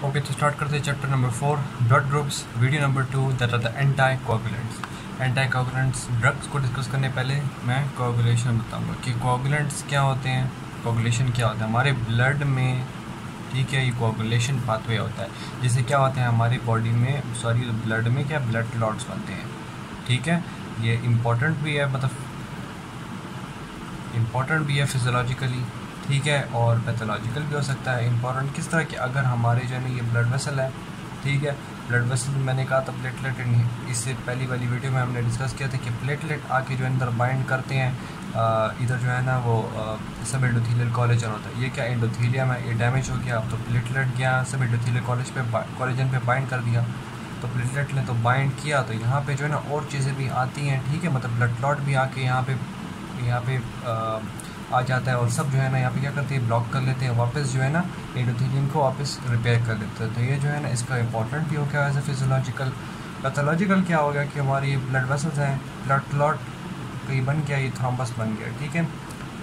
Okay, तो start करते हैं chapter number 4 blood groups, video number 2 that are the anticoagulants drugs को discuss करने पहले मैं कोगुलेशन बताऊंगा कि कोगुलेंट्स क्या होते हैं, कोगुलेशन क्या होता है हमारे ब्लड में। ठीक है, ये कोगुलेशन पाथवे होता है जिससे क्या होता है हमारी बॉडी में ब्लड में क्या ब्लड क्लॉट्स बनते हैं। ठीक है, ये इम्पोर्टेंट भी है, मतलब इम्पोर्टेंट भी है फिजियोलॉजिकली, ठीक है, और पैथोलॉजिकल भी हो सकता है। इंपॉर्टेंट किस तरह कि अगर हमारे जो है ना ये ब्लड वेसल है, ठीक है, ब्लड वेसल मैंने कहा था प्लेटलेट, इससे पहली वाली वीडियो में हमने डिस्कस किया था कि प्लेटलेट आके जो अंदर बाइंड करते हैं इधर जो है ना वो सब एंडोथेलियल कोलेजन होता है। ये क्या एंडोथेलियम है, ये डैमेज हो गया, अब तो प्लेटलेट गया सब एंडोथेलियल कोलेजन पे बाइंड कर दिया, तो प्लेटलेट ने तो बाइंड किया, तो यहाँ पे जो है ना और चीज़ें भी आती हैं। ठीक है, मतलब ब्लड क्लॉट भी आके यहाँ पे आ जाता है और सब जो है ना यहाँ पे क्या करते हैं ब्लॉक कर लेते हैं, वापस जो है ना एंडोथेलियम को वापस रिपेयर कर देते हैं। तो ये जो है ना इसका इंपॉर्टेंट भी हो गया एज ए फिजियोलॉजिकल। पैथोलॉजिकल क्या हो गया कि हमारी ब्लड वेसल्स हैं, ब्लड क्लॉट कहीं बन गया, ये थ्रोम्बस बन गया। ठीक है,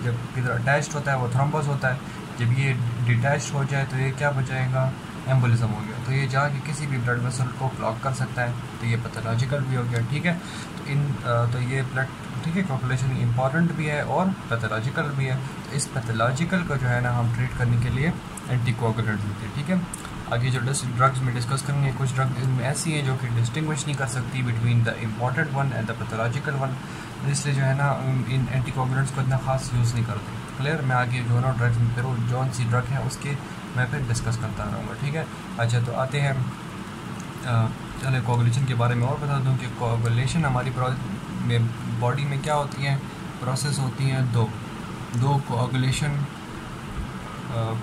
जब इधर अटैच्ड होता है वो थ्रोम्बस होता है, जब ये डिटैच्ड हो जाए तो ये क्या बचाएगा, एम्बोलिज्म हो गया, तो ये जाके किसी भी ब्लड वेसल को ब्लॉक कर सकता है, तो ये पैथोलॉजिकल भी हो गया। ठीक है, तो ये ब्लड, ठीक है, कोगुलेशन इंपॉर्टेंट भी है और पैथोलॉजिकल भी है। तो इस पैथोलॉजिकल को जो है ना हम ट्रीट करने के लिए एंटी कोगुलेंट्स देते हैं। ठीक है, आगे जो ड्रग्स में डिस्कस करेंगे, कुछ ड्रग्स इनमें ऐसी हैं जो कि डिस्टिंग्विश नहीं कर सकती between the important one and the pathological one, इसलिए जो है ना इन एंटी कोगुलेंट्स को इतना खास यूज़ नहीं करते। क्लियर, मैं आगे जो ना ड्रग्स में फिर जौन सी ड्रग है उसके मैं फिर डिस्कस करता रहूँगा। ठीक है, अच्छा तो आते हैं, चले कोगुलेशन के बारे में और बता दूं कि कोगुलेशन हमारी बॉडी में क्या होती हैं, प्रोसेस होती हैं दो कोगुलेशन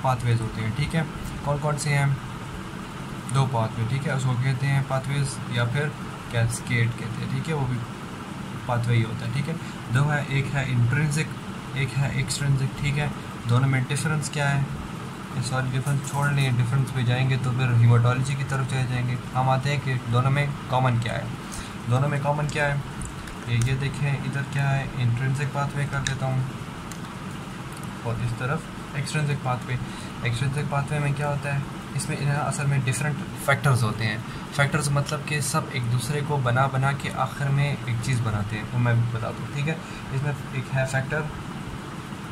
पाथवेज होते हैं। ठीक है, कौन कौन से हैं, दो पाथवे। ठीक है, उसको कहते हैं पाथवेज या फिर कैस्केड कहते हैं। ठीक है, वो भी पाथवे ही होता है। ठीक है, दो है, एक है इंट्रिंसिक, एक है एक्सट्रिंसिक। ठीक है, दोनों में डिफरेंस क्या है, सॉरी डिफरेंस छोड़ लें, डिफरेंस पे जाएंगे तो फिर हीमाटोलॉजी की तरफ चले जाएंगे। हम आते हैं कि दोनों में कॉमन क्या है। दोनों में कॉमन क्या है, ये देखें इधर क्या है, इंट्रिंसिक पाथवे कर देता हूँ और इस तरफ एक्सट्रिंसिक पाथवे। एक्सट्रिंसिक पाथवे में क्या होता है, इसमें असल में डिफरेंट फैक्टर्स होते हैं। फैक्टर्स मतलब कि सब एक दूसरे को बना के आखिर में एक चीज़ बनाते हैं, वो मैं बता दूँ। ठीक है, इसमें एक है फैक्टर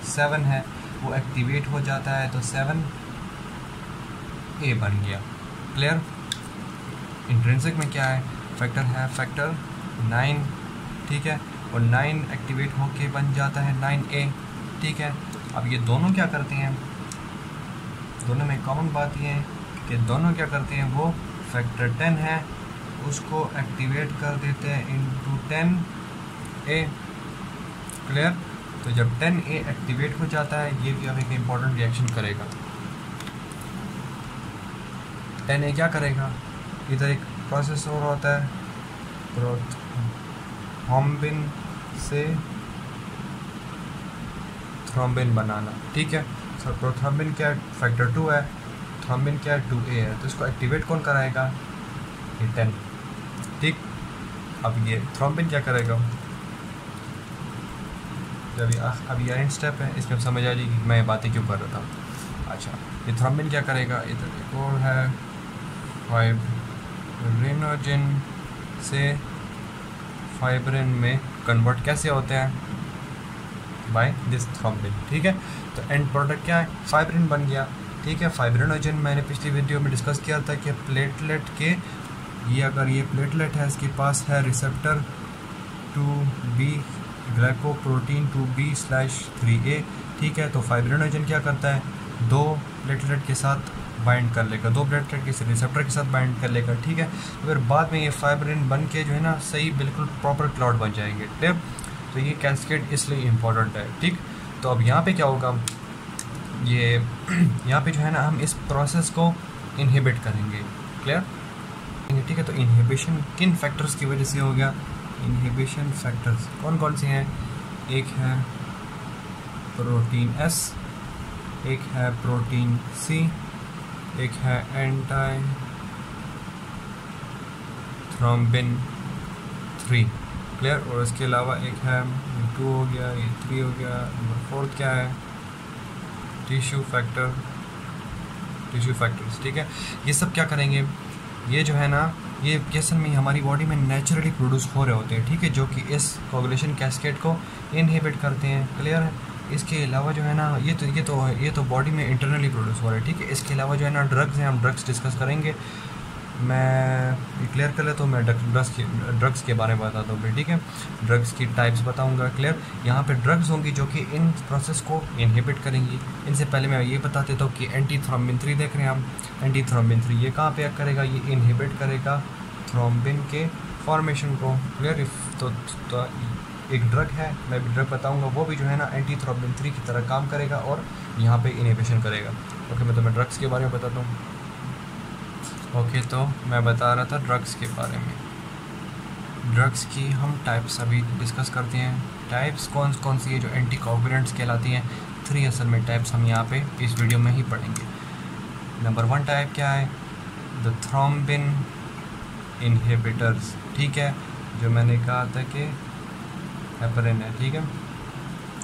7 है, वो एक्टिवेट हो जाता है तो 7A बन गया। क्लियर, इंट्रिंसिक में क्या है, फैक्टर है फैक्टर 9। ठीक है, और 9 एक्टिवेट होके बन जाता है 9A। ठीक है, अब ये दोनों क्या करते हैं, दोनों में कॉमन बात ये है कि दोनों क्या करते हैं, वो फैक्टर 10 है उसको एक्टिवेट कर देते हैं इंटू 10A। क्लियर, तो जब 10A एक्टिवेट हो जाता है ये भी अब एक इम्पॉर्टेंट रिएक्शन करेगा। 10A क्या करेगा, इधर एक प्रोसेस और होता है प्रोथ्रोम्बिन से थ्रोम्बिन बनाना। ठीक है, सर प्रोथ्रोम्बिन क्या है, फैक्टर 2 है, थ्रोम्बिन क्या है 2A है, तो इसको एक्टिवेट कौन कराएगा, ये 10। ठीक, अब ये थ्रोम्बिन क्या करेगा, जब ये एंड स्टेप है, इसमें समझ आ जाएगी मैं बातें क्यों कर रहा था। अच्छा, ये थ्रोम्बिन क्या करेगा, इधर एक और है फाइब्रिनोजन से फाइब्रिन में कन्वर्ट कैसे होते हैं, बाय दिस थ्रोम्बिन। ठीक है, तो एंड प्रोडक्ट क्या है, फाइब्रिन बन गया। ठीक है, फाइब्रिनोजन मैंने पिछली वीडियो में डिस्कस किया था कि प्लेटलेट के ये अगर ये प्लेटलेट है इसके पास है रिसेप्टर 2B ग्लाइकोप्रोटीन 2B/3A। ठीक है, तो फाइब्रिनोजन क्या करता है, दो प्लेटलेट के साथ बाइंड कर लेगा, दो प्लेटलेट के रिसेप्टर के साथ बाइंड कर लेगा। ठीक है, तो फिर बाद में ये फाइब्रिन बन के जो है ना सही बिल्कुल प्रॉपर क्लॉट बन जाएंगे। ठीक, तो ये कैस्केड इसलिए इम्पोर्टेंट है। ठीक, तो अब यहाँ पे क्या होगा, ये यहाँ पे जो है ना हम इस प्रोसेस को इनहिबिट करेंगे। क्लियर, ठीक है, तो इनहिबिशन किन फैक्टर्स की वजह से हो गया, इनहिबिशन फैक्टर्स कौन कौन से हैं, एक है प्रोटीन S, एक है प्रोटीन C, एक है एंटी थ्रोम्बिन 3। क्लियर, और इसके अलावा एक है 2 हो गया, ये 3 हो गया। नंबर 4 क्या है, टिश्यू फैक्टर टिश्यू फैक्टर्स, ठीक है। ये सब क्या करेंगे, ये जो है ना ये असल में हमारी बॉडी में नेचुरली प्रोड्यूस हो रहे होते हैं, ठीक है, जो कि इस कोगुलेशन कैस्केड को इनहिबिट करते हैं। क्लियर है। इसके अलावा जो है ना ये तो बॉडी में इंटरनली प्रोड्यूस हो रहा है, ठीक है। इसके अलावा जो है ना ड्रग्स हैं, हम ड्रग्स डिस्कस करेंगे। मैं क्लियर कर लेता हूँ, मैं ड्रग्स के बारे में बताता हूँ, ठीक है। ड्रग्स की टाइप्स बताऊँगा। क्लियर। यहाँ पे ड्रग्स होंगी जो कि इन प्रोसेस को इनहिबिट करेंगी। इनसे पहले मैं ये बता देता हूँ कि एंटी थ्रोम्बिन 3 देख रहे हैं हम। एंटी थ्रोम्बिन 3 ये कहाँ पे एक्ट करेगा, ये इनहिबिट करेगा थ्रोम्बिन के फॉर्मेशन को। क्लियर। तो एक ड्रग है, मैं भी ड्रग बताऊँगा, वो भी जो है ना एंटी थ्रोम्बिन 3 की तरह काम करेगा और यहाँ पे इनहिबिशन करेगा। ओके, मैं तुम्हें ड्रग्स के बारे में बताता हूँ। ओके, तो मैं बता रहा था ड्रग्स के बारे में। ड्रग्स की हम टाइप्स अभी डिस्कस करते हैं। टाइप्स कौन कौन सी है जो एंटीकोगुलेंट्स कहलाती हैं। 3 असल में टाइप्स हम यहाँ पे इस वीडियो में ही पढ़ेंगे। नंबर 1 टाइप क्या है, द थ्रोम्बिन इनहिबिटर्स, ठीक है, जो मैंने कहा था कि हेपरिन है, ठीक है।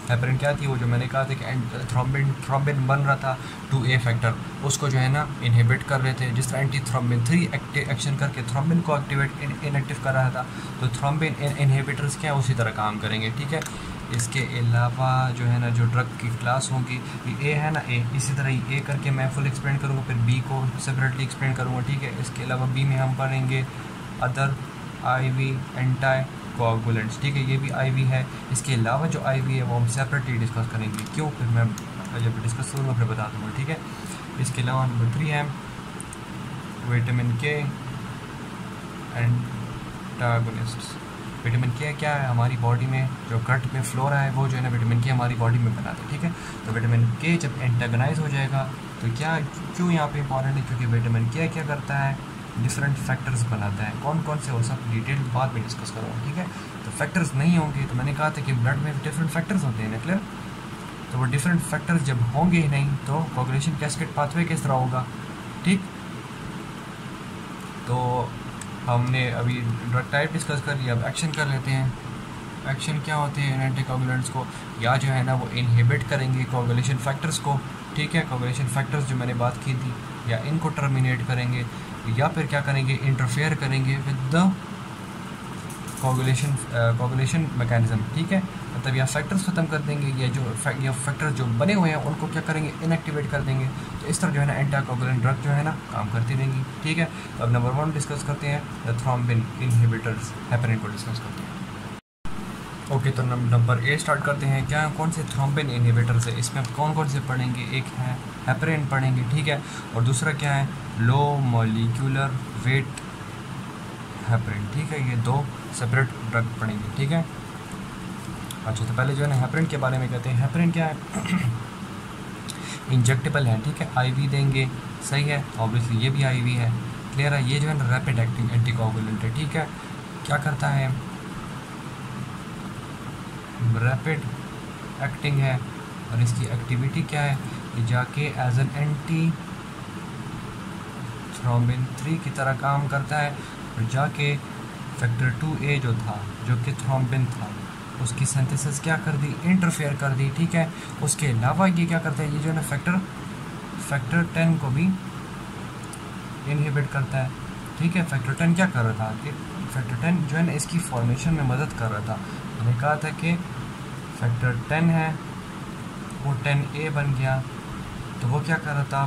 हेपरिन क्या थी, वो जो मैंने कहा था कि थ्रोम्बिन बन रहा था 2A फैक्टर, उसको जो है ना इनहिबिट कर रहे थे। जिस तरह एंटी थ्रोम्बिन 3 एक्शन करके थ्रोम्बिन को इनएक्टिव कर रहा था, तो थ्रोम्बिन इनहिबिटर्स क्या है उसी तरह काम करेंगे, ठीक है। इसके अलावा जो है ना जो ड्रग की क्लास होगी, ये ए है ना, ए, इसी तरह ही ए करके मैं फुल एक्सप्लेन करूँगा, फिर बी को सेपरेटली एक्सप्लेन करूँगा, ठीक है। इसके अलावा बी में हम पढ़ेंगे अदर IV एंटी कोगुलेंट्स, ठीक है, ये भी IV है। इसके अलावा जो IV है वो हम सेपरेटली डिस्कस करेंगे, क्यों, फिर मैं जब डिस्कस करूँगा फिर बता दूँगा, ठीक है। इसके अलावा नंबर 3 है vitamin K antagonists. Vitamin K क्या है, हमारी बॉडी में जो गट में फ्लोरा है वो जो है ना विटामिन K हमारी बॉडी में बनाते हैं, ठीक है। तो विटामिन K जब एंटागोनाइज हो जाएगा तो क्या, क्यों यहाँ पे इंपॉर्टेंट है, क्योंकि विटामिन K क्या करता है, डिफरेंट फैक्टर्स बनाता है। कौन कौन से, वो सब डिटेल बाद में डिस्कस करूँगा, ठीक है। तो फैक्टर्स नहीं होंगे, तो मैंने कहा था कि ब्लड में डिफरेंट फैक्टर्स होते हैं ना, क्लियर। तो वो डिफरेंट फैक्टर्स जब होंगे ही नहीं तो कोगुलेशन कैस्केड पाथवे किस तरह होगा, ठीक। तो हमने अभी ड्रग टाइप डिस्कस कर लिया, अब एक्शन कर लेते हैं। एक्शन क्या होते हैं एंटीकोगुलेंट्स को, या जो है ना वो इनहिबिट करेंगे कोगुलेशन फैक्टर्स को, ठीक है। कोगुलेशन फैक्टर्स जो मैंने बात की थी, या इनको टर्मिनेट करेंगे, या फिर क्या करेंगे, इंटरफेयर करेंगे विद द कोगुलेशन मैकेनिज्म, ठीक है। मतलब या फैक्टर्स ख़त्म कर देंगे, या जो फैक्टर्स जो बने हुए हैं उनको क्या करेंगे, इनएक्टिवेट कर देंगे। तो इस तरह जो है ना एंटीकोगुलेंट ड्रग जो है ना काम करती रहेंगी, ठीक है। तो अब नंबर 1 डिस्कस करते हैं, द थ्रोम्बिन इनहिबिटर्स, हेपरिन को डिस्कस करते हैं। ओके, तो नंबर A स्टार्ट करते हैं। क्या कौन से थ्रोम्बिन इनहिबिटर्स है, इसमें कौन कौन से पढ़ेंगे, एक है हेपरिन पढ़ेंगे, ठीक है, और दूसरा क्या है, लो मॉलिक्यूलर वेट हेपरिन, ठीक है। ये 2 सेपरेट ड्रग पढ़ेंगे, ठीक है। अच्छा, तो पहले जो है ना हेपरिन के बारे में कहते हैं। हेपरिन क्या है, इंजेक्टेबल है, ठीक है, IV देंगे, सही है, ऑब्वियसली ये भी IV है, क्लियर है। ये जो है ना रैपिड एक्टिंग एंटीकोगुलेंट है, ठीक है। क्या करता है, रैपिड एक्टिंग है, और इसकी एक्टिविटी क्या है, ये जाके एज एन एंटी थ्रोम्बिन 3 की तरह काम करता है, और जाके फैक्टर 2A जो था, जो कि थ्रोम्बिन था, उसकी सिंथेसिस क्या कर दी, इंटरफेयर कर दी, ठीक है। उसके अलावा ये क्या करता है, ये जो है ना फैक्टर 10 को भी इनहिबिट करता है, ठीक है। फैक्टर 10 क्या कर रहा था कि फैक्टर 10 जो है ना इसकी फॉर्मेशन में मदद कर रहा था। मैंने कहा था कि फैक्टर 10 है वो 10A बन गया, तो वो क्या कर रहा था,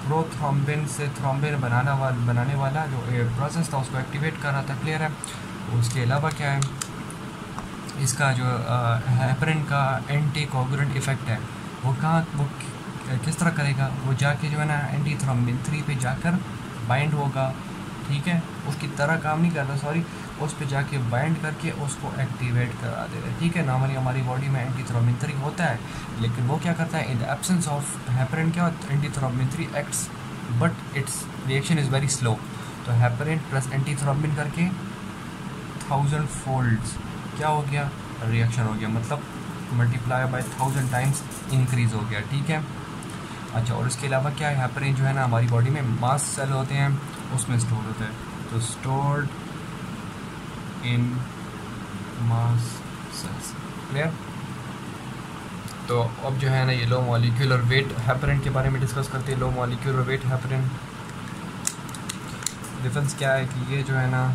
प्रोथ्रोम्बिन से थ्रोम्बिन बनाने वाला जो प्रोसेस था उसको एक्टिवेट कर रहा था, क्लियर है। उसके अलावा क्या है, इसका जो हेपरिन का एंटीकोगुलेंट इफेक्ट है वो किस तरह करेगा, वो जाके जो है ना एंटी थ्रोम्बिन 3 पे जाकर बाइंड होगा, ठीक है। उसकी तरह काम नहीं करता, सॉरी, उस पे जाके बाइंड करके उसको एक्टिवेट करा देगा, ठीक है। नॉर्मली हमारी बॉडी में एंटी थ्रोम्बिन 3 होता है, लेकिन वो क्या करता है, in the absence of heparin क्या होता है, anti thrombin 3 acts but it's reaction is very slow. तो हेपरिन प्लस एंटी थ्रोम्बिन करके 1000 फोल्ड्स क्या हो गया, रिएक्शन हो गया, मतलब मल्टीप्लाई बाय 1000 टाइम्स इंक्रीज़ हो गया, ठीक है। अच्छा, और इसके अलावा क्या है, हेपरिन जो है ना हमारी बॉडी में मास्ट सेल होते हैं उसमें स्टोर होता है, तो stored in mast cells, clear. तो अब जो है ना ये लो मॉलिक्यूलर वेट हेपरिन के बारे में डिस्कस करते हैं। Low molecular weight heparin difference क्या है कि ये जो है ना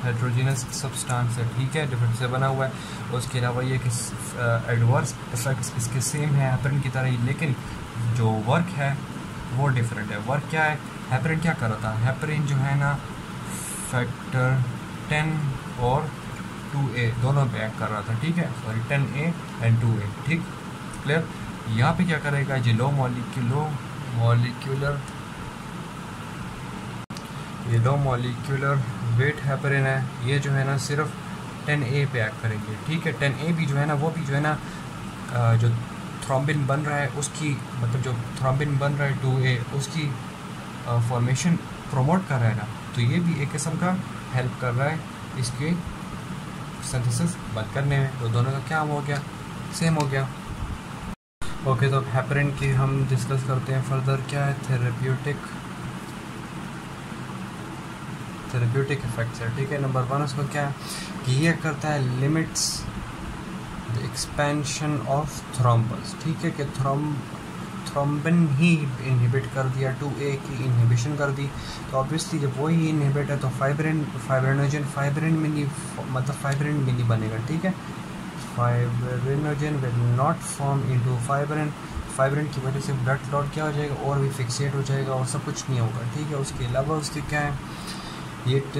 हेट्रोजीनस सब्सटेंस है, ठीक है, डिफरेंट से बना हुआ है। उसके अलावा ये कि एडवर्स इफेक्ट्स इसके सेम है हेपरिन की तरह ही, लेकिन जो वर्क है वो डिफरेंट है। वर्क क्या है, हेपरिन क्या कर रहा था, हेपरिन जो है ना फैक्टर 10 और 2A दोनों पे एक्ट कर रहा था, ठीक है, सॉरी 10A एंड 2A, ठीक, क्लियर। यहाँ पे क्या करेगा, जो लो मॉलिक्यूलर वेट हेपरिन है, ये जो है ना सिर्फ 10A पे एक्ट करेंगे, ठीक है। 10A भी जो है ना वो भी जो है ना जो थ्रोम्बिन बन रहा है उसकी, मतलब जो थ्रोम्बिन बन रहा है 2A उसकी फॉर्मेशन प्रमोट कर रहा है ना, तो ये भी एक किस्म का हेल्प कर रहा है इसके सिंथेसिस बंद करने में। तो दोनों का क्या हो गया, सेम हो गया। ओके, तो अब हेपरिन की हम डिस्कस करते हैं फर्दर। क्या है, थेरेप्यूटिक इफेक्ट्स है, ठीक है। नंबर 1 उसको क्या है कि ये करता है limits the expansion of thrombus, ठीक है, कि थ्रोम्बिन ही इनहिबिट कर दिया, 2A की इनहिबिशन कर दी, तो ऑब्वियसली जब वही इनहिबिट है तो फाइब्रिन में नहीं बनेगा, ठीक है। Fibrinogen will not form into fibrin की वजह से ब्लड क्लॉट क्या हो जाएगा और भी फिक्सेट हो जाएगा और सब कुछ नहीं होगा, ठीक है। उसके अलावा उसके क्या है, it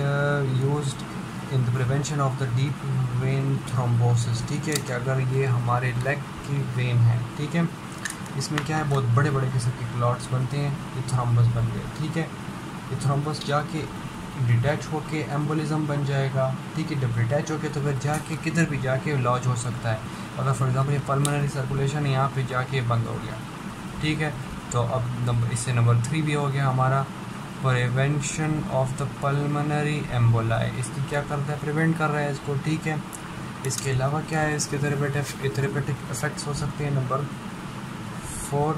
used in the prevention of the deep vein thrombosis, ठीक है, कि अगर ये हमारे लेग की वेन है, ठीक है, इसमें क्या है बहुत बड़े बड़े किस्म के क्लॉट्स बनते हैं, ये थ्रोम्बस बन गए, ठीक है। ये थ्रोम्बस जाके डिटैच होके एम्बोलिज्म बन जाएगा, ठीक है। जब डिटैच होके तो फिर जाके किधर भी जाके लॉज हो सकता है। अगर फॉर एग्जांपल ये पल्मोनरी सर्कुलेशन यहाँ पे जाके बंद हो गया, ठीक है, तो अब इससे नंबर 3 भी हो गया हमारा prevention of the pulmonary emboli. इसकी क्या करता है, प्रिवेंट कर रहा है इसको, ठीक है। इसके अलावा क्या है, इसके थेरेपेटिक इफेक्ट्स हो सकते हैं। Number 4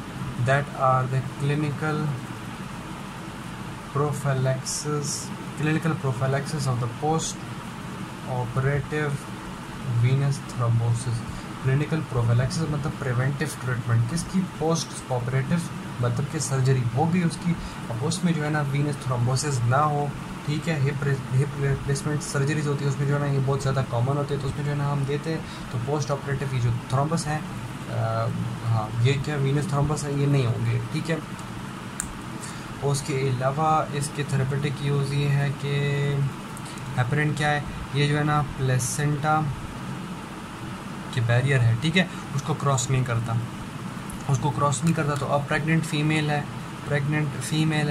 that are the clinical prophylaxis of the post-operative venous thrombosis। Clinical prophylaxis मतलब प्रिवेंटिव ट्रीटमेंट किसकी, पोस्ट ऑपरेटिव मतलब कि सर्जरी होगी उसकी, अब उसमें जो है ना वीनस थ्रोम्बोसिस ना हो, ठीक है। हिप रिप्लेसमेंट सर्जरीज होती है उसमें जो है ना ये बहुत ज़्यादा कॉमन होते हैं, तो उसमें जो है ना हम देते हैं, तो पोस्ट ऑपरेटिव ये जो थ्रोम्बस हैं, हाँ ये क्या वीनस थ्रोम्बस है, ये नहीं होंगे, ठीक है। उसके अलावा इसके थेरेपेटिक यूज़ ये है कि हेपरिन क्या है, ये जो है ना प्लेसेंटा के बैरियर है, ठीक है, उसको क्रॉस नहीं करता, तो अब प्रेग्नेंट फीमेल है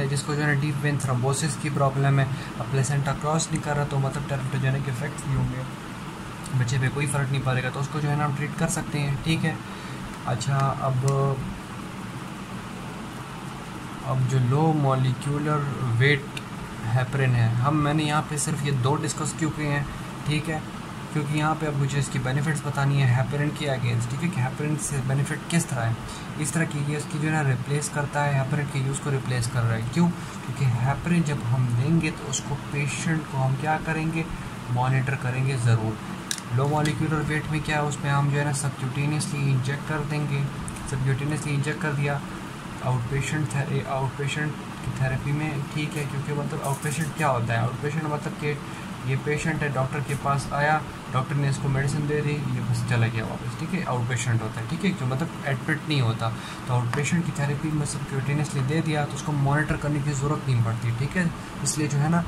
जिसको जो है ना डीप वेन थ्रोम्बोसिस की प्रॉब्लम है, अब प्लेसेंटा क्रॉस नहीं कर रहा, तो मतलब टेरेप्टोजेनिक इफेक्ट्स नहीं होंगे, बच्चे पे कोई फ़र्क नहीं पड़ेगा, तो उसको जो है ना हम ट्रीट कर सकते हैं, ठीक है। अच्छा, अब जो लो मॉलिक्यूलर वेट हेपरिन है, मैंने यहाँ पे सिर्फ ये 2 डिस्कस क्यों किए हैं, ठीक है, क्योंकि यहाँ पे अब मुझे इसकी बेनिफिट्स बतानी है हेपरिन के अगेंस्ट, ठीक है, कि हेपरिन से बेनिफिट किस तरह है। इस तरह की ये इसकी जो है ना रिप्लेस करता है, हेपरिन के यूज़ को रिप्लेस कर रहा है, क्यों, क्योंकि हेपरिन जब हम देंगे तो उसको पेशेंट को हम क्या करेंगे, मॉनिटर करेंगे ज़रूर। लो मॉलिक्यूलर वेट में क्या है, उसमें हम जो है ना सबक्यूटेनियसली इंजेक्ट कर देंगे, सबक्यूटेनियसली इंजेक्ट कर दिया आउट पेशेंट की थेरेपी में, ठीक है, क्योंकि मतलब आउट पेशेंट क्या होता है, आउट पेशेंट मतलब कि ये पेशेंट है, डॉक्टर के पास आया, डॉक्टर ने इसको मेडिसिन दे दी, ये बस चला गया वापस, ठीक है, आउट पेशेंट होता है, ठीक है, जो मतलब एडमिट नहीं होता। तो आउट पेशेंट की थेरेपी में सबक्यूटेनियसली दे दिया तो उसको मॉनिटर करने की ज़रूरत नहीं पड़ती, ठीक है, इसलिए जो है ना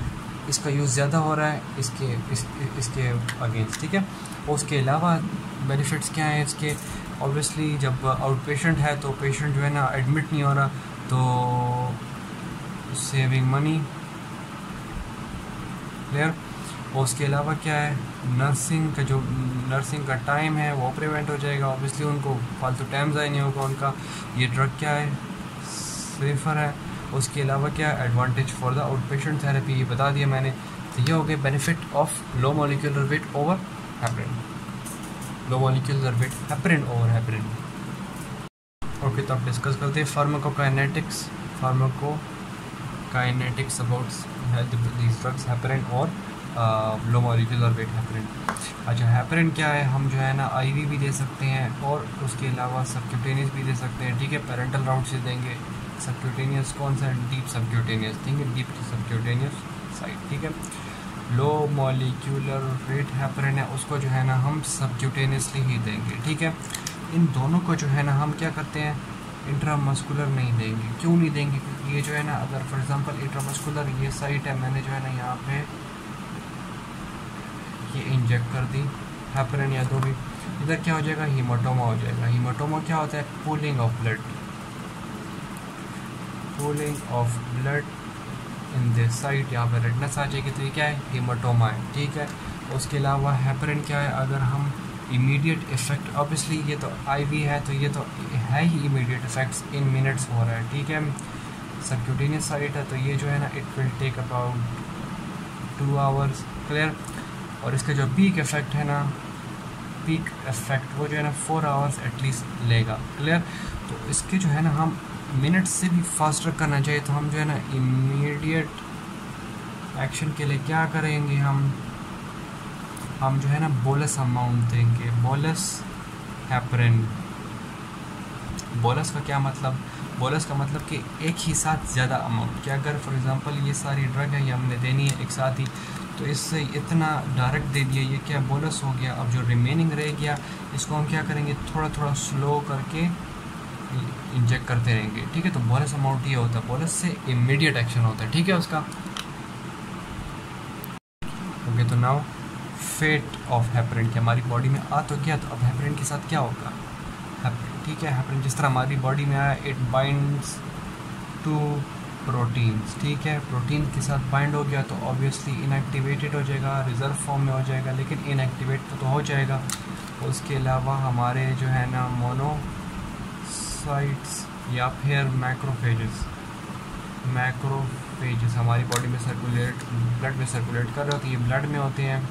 इसका यूज़ ज़्यादा हो रहा है इसके अगेंस्ट, ठीक है। उसके अलावा बेनिफिट्स क्या हैं इसके, ऑब्वियसली जब आउट पेशेंट है तो पेशेंट जो है ना एडमिट नहीं हो रहा, तो सेविंग मनी, क्लियर। और उसके अलावा क्या है, नर्सिंग का टाइम है वो प्रिवेंट हो जाएगा, ऑब्वियसली उनको फालतू टाइम ज़ाया नहीं होगा उनका। ये ड्रग क्या है, सेफर है। उसके अलावा क्या है, advantage for the out patient therapy, ये बता दिया मैंने। तो ये हो गए benefit of low molecular weight over heparin, low molecular weight heparin over heparin. Okay, तो आप डिस्कस करते हैं pharmacokinetics about these drugs heparin और लो मॉलिक्यूलर वेट हेपरिन। अच्छा, हेपरिन क्या है, हम जो है ना आईवी भी दे सकते हैं और उसके अलावा सबक्यूटेनियस भी दे सकते हैं, ठीक है। पैरेंटल राउट से देंगे। सबक्यूटेनियस कौन सा है, डीप सबक्यूटेनियस, ठीक है, डीप सबक्यूटेनियस साइट, ठीक है। लो मॉलिक्यूलर वेट हेपरिन है, उसको जो है ना हम सबक्यूटेनियसली ही देंगे, ठीक है। इन दोनों को जो है ना हम क्या करते हैं, इंट्रामस्कुलर नहीं देंगे। क्यों नहीं देंगे, क्योंकि ये जो है ना अगर फॉर एग्जांपल इंट्रामस्कुलर ये साइट है, मैंने जो है ना यहाँ पे ये इंजेक्ट कर दी हेपरिन या दो भी, इधर क्या हो जाएगा, हीमाटोमा हो जाएगा। हीमाटोमा क्या होता है, pooling of blood, pooling of blood in this site, यहाँ पर रेडनेस आ जाएगी, तो ये क्या है, हीमाटोमा है, ठीक है। उसके अलावा हेपरिन क्या है, अगर हम इमीडिएट इफेक्ट, ऑब्वियसली ये तो आईवी है तो ये तो है ही इमीडिएट इफेक्ट्स, इन मिनट्स हो रहा है, ठीक है। सबक्यूटेनियस साइट है तो ये जो है ना it will take about 2 hours, clear. और इसका जो पीक इफेक्ट है ना, पीक इफेक्ट वो जो है ना 4 आवर्स एटलीस्ट लेगा, क्लियर। तो इसके जो है ना हम मिनट से भी फास्टर करना चाहिए, तो हम जो है ना इमीडिएट एक्शन के लिए क्या करेंगे, हम जो है ना बोलस अमाउंट देंगे, बोलस हेपरिन। बोलस का क्या मतलब, बोलस का मतलब कि एक ही साथ ज़्यादा अमाउंट, कि अगर फॉर एग्जांपल ये सारी ड्रग है ये हमने देनी है एक साथ ही, तो इससे इतना डायरेक्ट दे दिया, ये क्या बोलस हो गया। अब जो रिमेनिंग रह गया इसको हम क्या करेंगे, थोड़ा थोड़ा स्लो करके इंजेक्ट करते रहेंगे, ठीक है। तो बोलस अमाउंट ये होता है, बोलस से इमीडिएट एक्शन होता है, ठीक है उसका। ओके, तो नाउ फेट ऑफ हेपरिन, कि हमारी बॉडी में आ तो गया, तो अब हेपरिन के साथ क्या होगा, हेपरिन, ठीक है। हेपरिन जिस तरह हमारी बॉडी में आया, इट बाइंड्स टू प्रोटीन्स, ठीक है। प्रोटीन के साथ बाइंड हो गया तो ऑब्वियसली इनएक्टिवेटेड हो जाएगा, रिजर्व फॉर्म में हो जाएगा, लेकिन इनएक्टिवेट तो हो जाएगा। उसके अलावा हमारे जो है ना मोनोसाइट्स या फिर मैक्रोफेजेस हमारी बॉडी में सर्कुलेट, ब्लड में सर्कुलेट कर रहे होते हैं, ये ब्लड में होते हैं।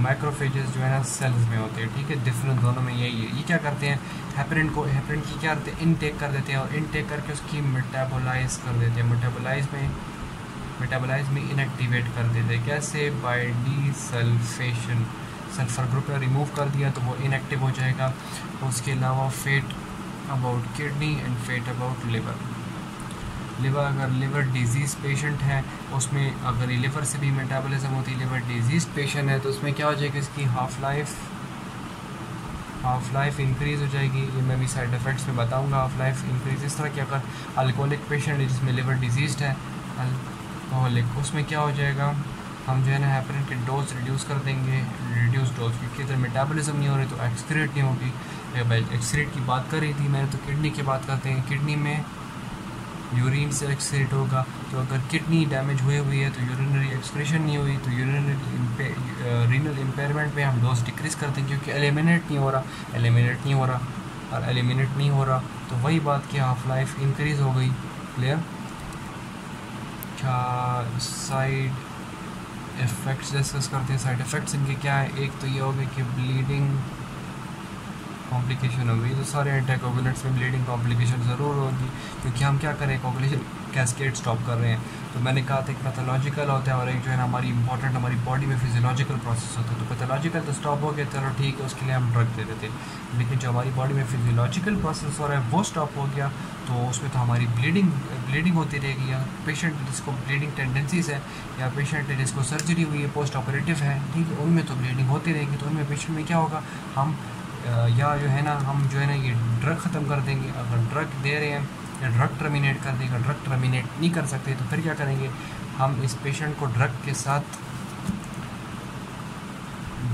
मैक्रोफेजेस जो है ना सेल्स में होते हैं, ठीक है। डिफरेंस दोनों में यही है। ये क्या करते हैं, हेपरिन की क्या करते हैं, इनटेक कर देते हैं, और इनटेक करके उसकी मेटाबोलाइज कर देते हैं, मेटाबोलाइज में इनएक्टिवेट कर देते हैं। कैसे, by desulphation, sulphur group remove कर दिया तो वो इनएक्टिव हो जाएगा। उसके अलावा fate about kidney and fate about liver. अगर लिवर डिजीज़ पेशेंट है, उसमें अगर लिवर से भी मेटाबॉलिज्म होती है, लिवर डिजीज़ पेशेंट है, तो उसमें क्या हो जाएगा, इसकी हाफ लाइफ इंक्रीज़ हो जाएगी। ये मैं भी साइड इफ़ेक्ट्स में बताऊंगा। हाफ लाइफ इंक्रीज़ इस तरह की, अगर अल्कोहलिक पेशेंट है जिसमें लिवर डिजीज़ है, अल्कोहलिक, उसमें क्या हो जाएगा, हम जो है ना हेपरिन की डोज रिड्यूस कर देंगे, रिड्यूस डोज, क्योंकि इधर मेटाबॉलिज्म नहीं हो रही तो एक्सक्रीट नहीं होगी। भाई एक्सक्रीट की बात कर रही थी मैंने, तो किडनी की बात करते हैं। किडनी में यूरिन से एक्सक्रीट होगा, तो अगर किडनी डैमेज हुई है तो यूरिनरी एक्सक्रीशन नहीं हुई, तो रीनल इम्पेयरमेंट में हम डोज डिक्रीज़ करते हैं, क्योंकि एलिमिनेट नहीं हो रहा, तो वही बात कि हाफ लाइफ इंक्रीज़ हो गई, क्लियर। क्या साइड इफ़ेक्ट्स डिस्कस करते हैं। साइड इफ़ेक्ट्स इनके क्या है, एक तो ये हो गया कि ब्लीडिंग कॉम्प्लिकेशन होगी, तो सारे एंटीकोगुलेंट्स में ब्लीडिंग कॉम्प्लिकेशन ज़रूर होगी, क्योंकि हम क्या करें, कोगुलेशन कैस्केड स्टॉप कर रहे हैं। तो मैंने कहा था एक पैथोलॉजिकल होता है और एक जो है ना हमारी इंपॉर्टेंट हमारी बॉडी में फिजियोलॉजिकल प्रोसेस होता है। तो पैथोलॉजिकल तो स्टॉप हो गया, चलो ठीक है, उसके लिए हम ड्रग दे देते हैं, लेकिन जो हमारी बॉडी में फिजियोलॉजिकल प्रोसेस हो रहा है वो स्टॉप हो गया, तो उसमें तो हमारी ब्लीडिंग होती रहेगी। या पेशेंट जिसको ब्लीडिंग टेंडेंसीज है, या पेशेंट जिसको सर्जरी हुई है, पोस्ट ऑपरेटिव है, ठीक है, उनमें तो ब्लीडिंग होती रहेगी। तो उनमें पेशेंट में क्या होगा, हम या जो है ना हम जो है ना ये ड्रग ख़त्म कर देंगे। अगर ड्रग दे रहे हैं या ड्रग टर्मिनेट कर देंगे, ड्रग टर्मिनेट नहीं कर सकते तो फिर क्या करेंगे, हम इस पेशेंट को ड्रग के साथ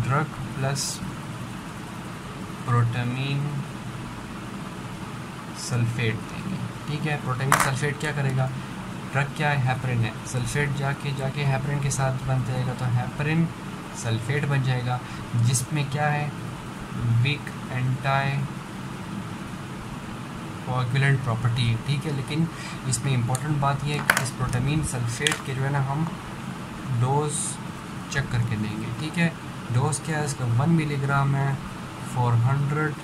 ड्रग प्लस प्रोटामीन सल्फेट देंगे, ठीक है। प्रोटामीन सल्फेट क्या करेगा, ड्रग क्या है, हेपरिन है, सल्फेट जाके हेपरिन के साथ बन जाएगा, तो हेपरिन सल्फेट बन जाएगा, जिसमें क्या है, वीक एंटी कोएगुलेंट प्रॉपर्टी है, ठीक है। लेकिन इसमें इम्पोर्टेंट बात यह है कि इस प्रोटामीन सल्फेट के जो है ना हम डोज चेक करके देंगे, ठीक है। डोज क्या है इसका, 1 मिलीग्राम है 400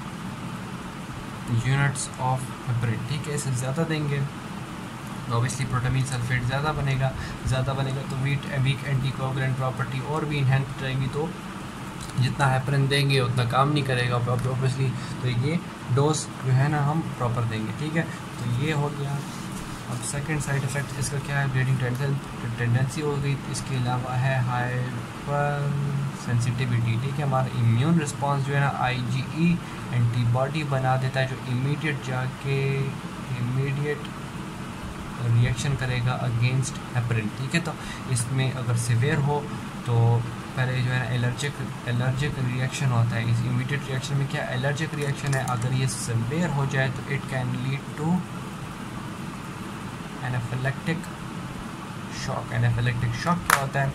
यूनिट्स ऑफ हेपरिन, ठीक है। इससे ज़्यादा देंगे ऑब्वियसली प्रोटामीन सल्फेट ज़्यादा बनेगा तो वीक एंटीकोगुलेंट प्रॉपर्टी और भी इन्हेंस रहेगी, तो जितना हेपरिन देंगे उतना काम नहीं करेगा ऑब्वियसली। तो ये डोज जो है ना हम प्रॉपर देंगे, ठीक है। तो ये हो गया। अब सेकंड साइड इफ़ेक्ट इसका क्या है, ब्लीडिंग टेंडेंसी हो गई। इसके अलावा है हाइपर सेंसिटिविटी, ठीक है। हमारा इम्यून रिस्पॉन्स जो है ना IgE एंटीबॉडी बना देता है, जो इमीडिएट रिएक्शन करेगा अगेंस्ट हेपरिन, ठीक है। तो इसमें अगर सिवियर हो तो पहले जो है ना एलर्जिक रिएक्शन होता है। इस इमीडिएट रिएक्शन में क्या एलर्जिक रिएक्शन है, अगर ये सिवियर हो जाए तो it can lead to anaphylactic shock. Anaphylactic shock क्या होता है,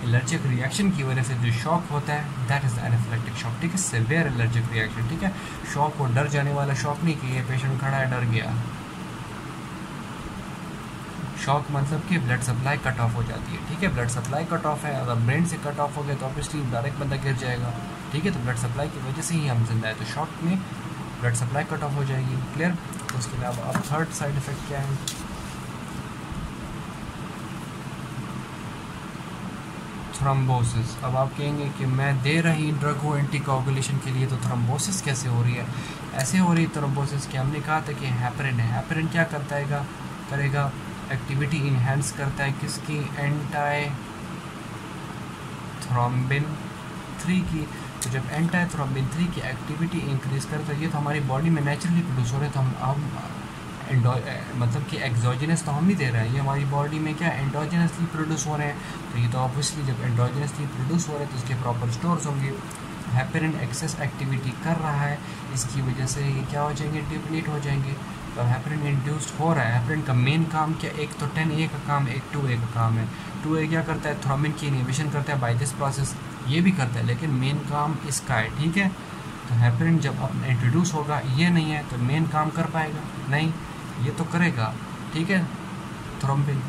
एलर्जिक रिएक्शन की वजह से जो शॉक होता है दैट इज़ एनाफिलेक्टिक शॉक, ठीक है। सिवियर एलर्जिक रिएक्शन, ठीक है। शॉक को डर जाने वाला शॉक नहीं कि ये पेशेंट खड़ा है डर गया। शॉक मतलब कि ब्लड सप्लाई कट ऑफ हो जाती है, ठीक है। ब्लड सप्लाई कट ऑफ है, अगर ब्रेन से कट ऑफ हो गया तो ऑब्वियसली डायरेक्ट बंदा गिर जाएगा, ठीक है। तो ब्लड सप्लाई की वजह से ही हम जिंदा है, तो शॉक में ब्लड सप्लाई कट ऑफ हो जाएगी, क्लियर। तो उसके अलावा अब थर्ड साइड इफ़ेक्ट क्या है, थ्रोम्बोसिस। अब आप कहेंगे कि मैं दे रही ड्रग हो एंटीकोगुलेशन के लिए, तो थ्रोम्बोसिस कैसे हो रही है। ऐसे हो रही है थ्रोम्बोसिस कि हमने कहा था कि हेपरिन है। हेपरिन क्या करेगा एक्टिविटी इन्हेंस करता है किसकी, एंटी थ्रोम्बिन 3 की। तो जब एंटी थ्रोम्बिन 3 की एक्टिविटी इंक्रीज करता है, ये तो हमारी बॉडी में नेचुरली प्रोड्यूस हो रहे हैं, तो हम मतलब कि एक्सोजिनस तो हम नहीं दे रहे हैं, ये हमारी बॉडी में क्या एंडोजिनसली प्रोड्यूस हो रहे हैं। तो ये तो ऑब्वियसली जब एंडोजिनसली प्रोड्यूस हो रहे हैं तो इसके प्रॉपर स्टोर्स होंगे। हेपरिन एक्सेस एक्टिविटी कर रहा है, इसकी वजह से ये क्या हो जाएंगे, डिप्लीट हो जाएंगे। तो हेपरिन इंड्यूस्ड हो रहा है। हेपरिन का मेन काम क्या, एक तो 10A का काम, एक 2A का काम है। 2A क्या करता है, थ्रोम्बिन की इनहिबिशन करता है बाय दिस प्रोसेस, ये भी करता है, लेकिन मेन काम इसका है, ठीक है। तो हेपरिन जब अपना इंट्रोड्यूस होगा, ये नहीं है तो मेन काम कर पाएगा नहीं, ये तो करेगा, ठीक है। थ्रोम्बिन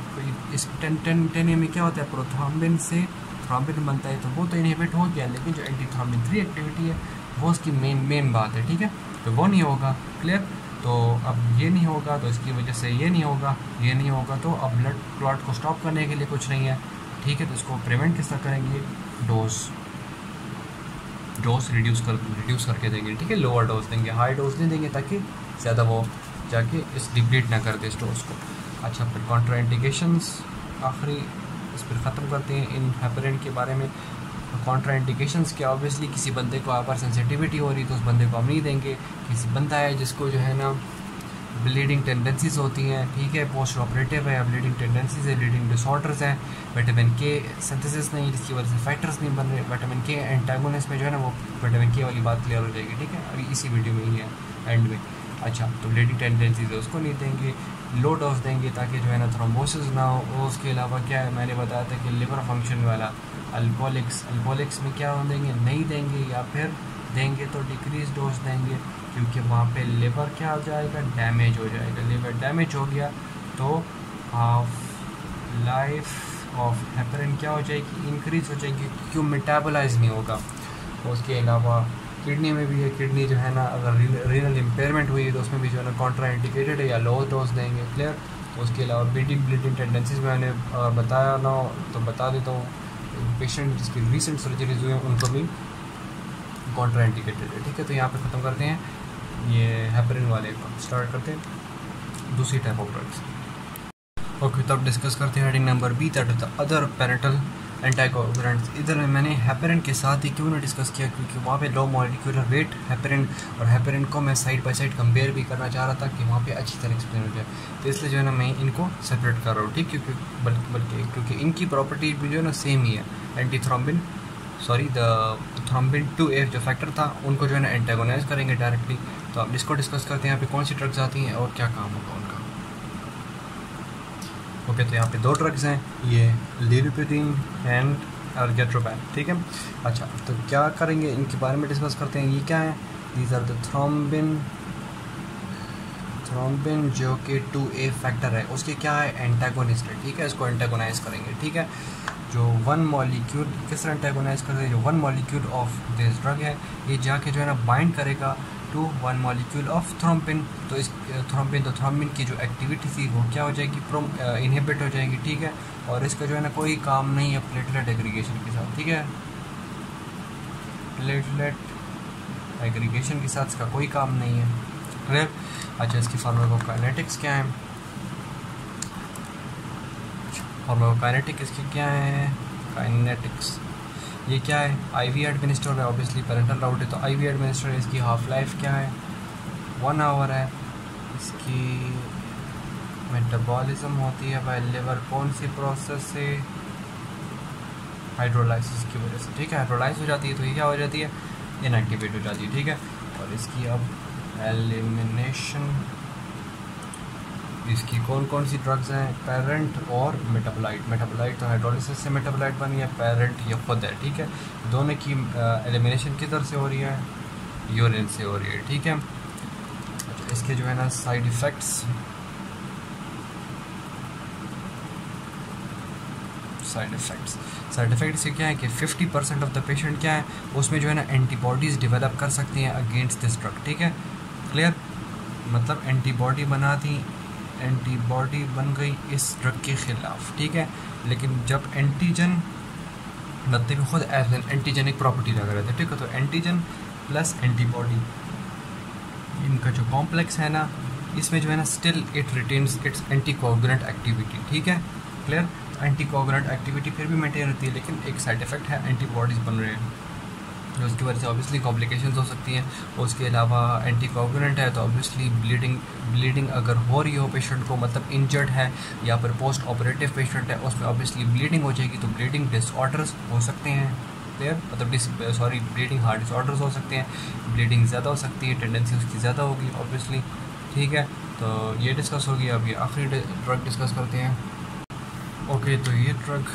इस 10A में क्या होता है, प्रोथ्रोम्बिन से थ्रोम्बिन बनता है, तो वो तो इनहिबिट हो गया, लेकिन जो एंटी थ्रोम्बिन 3 एक्टिविटी है वो उसकी मेन बात है, ठीक है। तो वो नहीं होगा, क्लियर। तो अब ये नहीं होगा तो इसकी वजह से ये नहीं होगा तो अब ब्लड क्लॉट को स्टॉप करने के लिए कुछ नहीं है, ठीक है। तो इसको प्रिवेंट किस तरह करेंगे, डोज रिड्यूस करके देंगे, ठीक है। लोअर डोज देंगे, हाई डोज नहीं देंगे ताकि ज़्यादा वो जाके इस डिप्लीट ना कर दे इस डोज को। अच्छा, फिर कॉन्ट्राइंडिकेशंस आखिरी इस पर ख़त्म करते हैं इन हेपरिन के बारे में। कॉन्ट्राइंडिकेशंस क्या, ऑब्वियसली किसी बंदे को हाइपर सेंसिटिविटी हो रही तो उस बंदे को हम नहीं देंगे। किसी बंदा है जिसको जो है ना ब्लीडिंग टेंडेंसीज होती हैं, ठीक है, पोस्ट ऑपरेटिव है, ब्लीडिंग टेंडेंसीज है, ब्लीडिंग डिसऑर्डर्स हैं, विटामिन के सिंथेसिस नहीं जिसकी वजह से फैक्टर्स नहीं बन रहे, विटामिन के एंटागोनिस्ट में जो है ना वो विटामिन के वाली बात क्लियर हो जाएगी, ठीक है। अभी इसी वीडियो में ही है एंड में। अच्छा, तो ब्लीडिंग टेंडेंसीज है उसको नहीं देंगे, लो डोज देंगे ताकि जो है ना थ्रोम्बोसिस ना हो। और उसके अलावा क्या है, मैंने बताया था कि लिवर फंक्शन वाला अल्कोहलिक्स में क्या देंगे, नहीं देंगे, या फिर देंगे तो डिक्रीज डोज देंगे, क्योंकि वहाँ पे लिवर क्या हो जाएगा, डैमेज हो जाएगा। लिवर डैमेज हो गया तो हाफ लाइफ ऑफ हेपरिन क्या हो जाएगी, इंक्रीज हो जाएगी, क्यों मेटाबोलाइज नहीं होगा। उसके अलावा किडनी में भी है, किडनी जो है ना अगर रीनल इम्पेयरमेंट हुई तो उसमें भी जो है ना कॉन्ट्रा इंडिकेटेड है या लो डोज देंगे, क्लियर। उसके अलावा ब्लीडिंग टेंडेंसीज मैंने बताया ना तो बता देता हूँ, पेशेंट जिसकी रिसेंट सर्जरीज हुई हैं उनको भी कॉन्ट्रा इंडिकेटेड है, ठीक है। तो यहाँ पे ख़त्म करते हैं ये हेपरिन वाले को, स्टार्ट करते हैं दूसरी टाइप ऑफ ड्रग्स। ओके, तो अब डिस्कस करते हैं heading number B, that is the other parental anticoagulants. इधर मैंने हेपरिन के साथ ही क्यों ना डिस्कस किया, क्योंकि वहाँ पे लो मॉलिक्यूलर वेट हेपरिन और हेपरिन को मैं साइड बाय साइड कंपेयर भी करना चाह रहा था कि वहाँ पे अच्छी तरह एक्सप्लेन हो जाए, तो इसलिए जो है ना मैं इनको सेपरेट कर रहा हूँ, ठीक। क्योंकि इनकी प्रॉपर्टी भी जो है ना सेम ही है। द थ्रोम्बिन 2A जो फैक्टर था उनको जो है ना एंटागोनाइज करेंगे डायरेक्टली। तो अब इसको डिस्कस करते हैं यहाँ पे कौन सी ड्रग्स आती हैं और क्या काम होगा उनका। ओके, तो यहाँ पे 2 ड्रग्स हैं, ये लिरिपिडिन एंड अर्गेट्रोपैन, ठीक है। अच्छा, तो क्या करेंगे इनके बारे में डिस्कस करते हैं। ये क्या है, दीज आर द थ्रोम्बिन जो कि 2A फैक्टर है उसके क्या है, एंटागोनिस्ट है, ठीक है। इसको एंटागोनाइज करेंगे, ठीक है। जो 1 मॉलिक्यूल किस तरह एंटागोनाइज कर रहे हैं, जो 1 मॉलिक्यूल ऑफ दिस ड्रग है ये जाके जो है ना बाइंड करेगा to one molecule of thrombin. तो इस थ्रोम्बिन की जो एक्टिविटी थी वो क्या हो जाएगी, इनहिबिट हो जाएगी, ठीक है। और इसका जो है ना कोई काम नहीं है प्लेटलेट एग्रीगेशन के साथ, ठीक है। प्लेटलेट एग्रीगेशन के साथ इसका कोई काम नहीं है, क्लियर। अच्छा, इसकी फार्माकोकाइनेटिक्स क्या है, फार्माकोकाइनेटिक इसकी क्या है, काइनेटिक्स ये क्या है, आईवी एडमिनिस्टर है, ऑब्वियसली पेरेंटल राउट है तो आईवी एडमिनिस्टर है। इसकी हाफ लाइफ क्या है, 1 आवर है। इसकी मेटाबॉलिज्म होती है बाय लिवर, कौन सी प्रोसेस से, हाइड्रोलाइसिस की वजह से, ठीक है। हाइड्रोलाइज हो जाती है तो ये क्या हो जाती है, इनएक्टिवेट हो जाती है, ठीक है। और इसकी अब एलिमिनेशन, इसकी कौन कौन सी ड्रग्स हैं, पेरेंट और मेटाबोलाइट। मेटाबोलाइट तो हाइड्रोलिसिस से मेटाबोलाइट बनी है, पेरेंट ये खुद है, ठीक है। दोनों की एलिमिनेशन किधर से हो रही है, यूरिन से हो रही है, ठीक है। अच्छा, इसके जो है ना साइड इफ़ेक्ट्स, साइड इफ़ेक्ट्स क्या है कि 50% ऑफ द पेशेंट क्या है उसमें जो है ना एंटीबॉडीज़ डेवलप कर सकते हैं अगेंस्ट दिस ड्रग, ठीक है, क्लियर। मतलब एंटीबॉडी बन गई इस ड्रग के ख़िलाफ़, ठीक है। लेकिन जब एंटीजन मतलब खुद एज एन एंटीजेनिक प्रॉपर्टी लगा रहता है, ठीक है। तो एंटीजन प्लस एंटीबॉडी, इनका जो कॉम्प्लेक्स है ना, इसमें जो है ना still it retains it's anticoagulant activity, ठीक है, क्लियर। एंटीकोगुलेंट एक्टिविटी फिर भी मेंटेन रहती है, लेकिन एक साइड इफ़ेक्ट है एंटीबॉडीज़ बन रहे हैं, तो उसकी वजह से ऑब्वियसली कॉम्प्लिकेशंस हो सकती हैं। उसके अलावा एंटीकोगुलेंट है तो ऑब्वियसली ब्लीडिंग अगर हो रही हो पेशेंट को, मतलब इंजर्ड है या फिर पोस्ट ऑपरेटिव पेशेंट है, उसमें ऑब्वियसली ब्लीडिंग हो जाएगी, तो ब्लीडिंग डिसऑर्डर्स हो सकते हैं, क्लियर। मतलब ब्लीडिंग हार्ट डिसऑर्डर्स हो सकते हैं, ब्लीडिंग ज़्यादा हो सकती है, टेंडेंसी उसकी ज़्यादा होगी ऑब्वियसली, ठीक है। तो ये डिस्कस होगी। अब ये आखिरी ड्रग डिस्कस करते हैं। ओके, तो ये ड्रग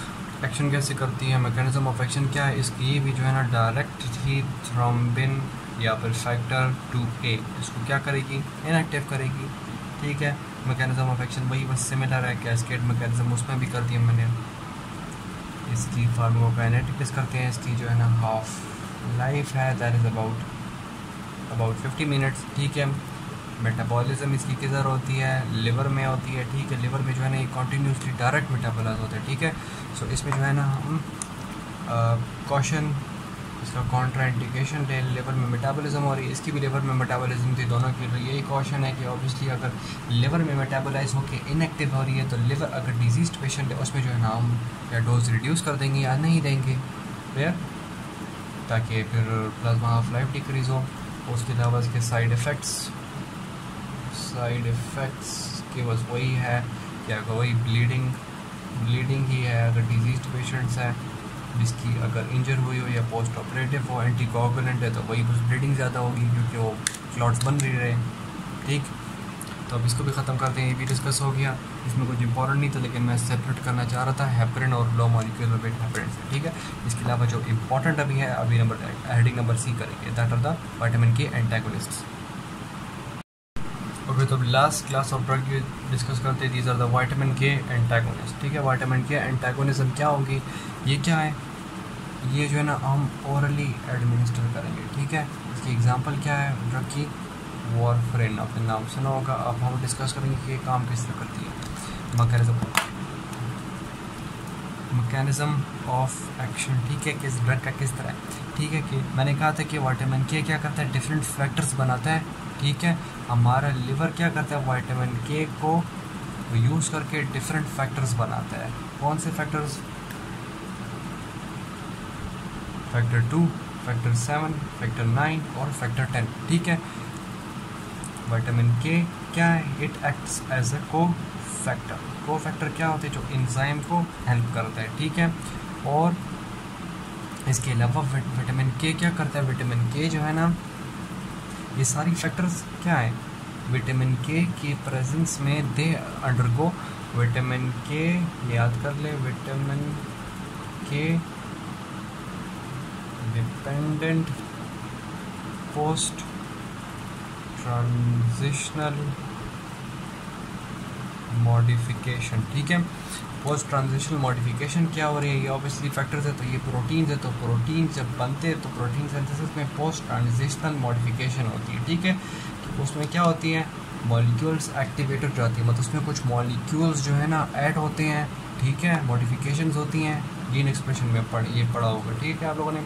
एक्शन कैसे करती है, मैकेनिज्म ऑफ एक्शन क्या है इसकी, ये भी जो है ना डायरेक्ट ही थ्रोम्बिन या फिर फैक्टर 2A इसको क्या करेगी, इनएक्टिव करेगी, ठीक है। मैकेनिज्म ऑफ एक्शन वही बस सिमिलर है, कैस्केड मैकेनिज्म उसमें भी कर दिया मैंने। इसकी फार्माकोकाइनेटिक्स करते हैं। इसकी जो है ना हाफ लाइफ है दैट इज़ अबाउट 50 मिनट्स, ठीक है। मेटाबॉलिज्म इसकी किधर होती है, लिवर में होती है, ठीक है। लिवर में जो है ना ये कॉन्टीन्यूसली डायरेक्ट मेटाबोलाइज होता है, ठीक है। सो इसमें जो है ना हम कॉशन, इसका कॉन्ट्रा इंडिकेशन ले, लिवर में मेटाबॉलिज्म हो रही है, इसकी भी लिवर में मेटाबॉलिज्म थी, दोनों की यही कॉशन है कि ऑब्वियसली अगर लिवर में मेटाबोलाइज होकर इनएक्टिव हो रही है तो लिवर अगर डिजीज पेशेंट है उसमें जो है ना हम या डोज रिड्यूस कर देंगे या नहीं देंगे, क्लियर, ताकि फिर प्लाज्मा हाफ लाइफ डिक्रीज़ हो। उसके अलावा इसके साइड इफ़ेक्ट्स के बस वही है कि वही ब्लीडिंग ही है अगर डिजीज पेशेंट्स है, जिसकी अगर इंजर हुई हो या पोस्ट ऑपरेटिव हो, एंटीकोगुलेंट है तो वही बस ब्लीडिंग ज़्यादा होगी क्योंकि वो क्लॉट्स बन नहीं रहे, ठीक। तो अब इसको भी ख़त्म करते हैं, ये भी डिस्कस हो गया। इसमें कुछ इंपॉर्टेंट नहीं था लेकिन मैं सेपरेट करना चाह रहा था हेपरिन और लो मॉलिक्यूलर वेट हेपरिन से, ठीक है। इसके अलावा जो इंपॉर्टेंट अभी है, अभी हेडिंग नंबर C करेंगे, that are the vitamin K antagonists. Okay, तो last class of drug discuss करते हैं, these are the vitamin K antagonist, ठीक है। विटामिन K एंटागोनिज्म क्या होगी, ये क्या है, ये जो है ना हम ओरली एडमिनिस्टर करेंगे, ठीक है। इसकी एग्जांपल क्या है ड्रग की, वारफेरिन, आपने नाम सुना होगा। अब हम डिस्कस करेंगे कि ये काम किस तरह करती है, मैकेनिज्म ऑफ एक्शन, ठीक है, किस ड्रग का किस तरह है, ठीक है। कि मैंने कहा था कि विटामिन K क्या करता है, डिफरेंट फैक्टर्स बनाता है, ठीक है। हमारा लिवर क्या करता है, विटामिन K को यूज़ करके डिफरेंट फैक्टर्स बनाता है। कौन से फैक्टर्स, फैक्टर 2, फैक्टर 7, फैक्टर 9 और फैक्टर 10, ठीक है। विटामिन K क्या है, इट एक्ट्स एज अ को-फैक्टर क्या होते हैं, जो एंजाइम को हेल्प करता है, ठीक है। और इसके अलावा विटामिन K क्या करता है, विटामिन K जो है ना, ये सारी फैक्टर्स क्या है, विटामिन K की प्रेजेंस में दे अंडरगो, विटामिन K याद कर ले, vitamin K dependent post transitional modification, ठीक है। पोस्ट ट्रांजिशनल मॉडिफिकेशन क्या हो रही है, ये ऑब्वियसली फैक्टर्स है, तो ये प्रोटीन्स है, तो प्रोटीन जब बनते हैं तो प्रोटीन सिंथेसिस में पोस्ट ट्रांजिशनल मॉडिफिकेशन होती है, ठीक है। तो उसमें क्या होती है, मॉलिक्यूल्स एक्टिवेटेड हो जाती है, मतलब उसमें कुछ मॉलिक्यूल्स जो है ना ऐड होते हैं, ठीक है, मॉडिफिकेशंस होती हैं, जीन एक्सप्रेशन में ये पढ़ा होगा, ठीक है आप लोगों ने।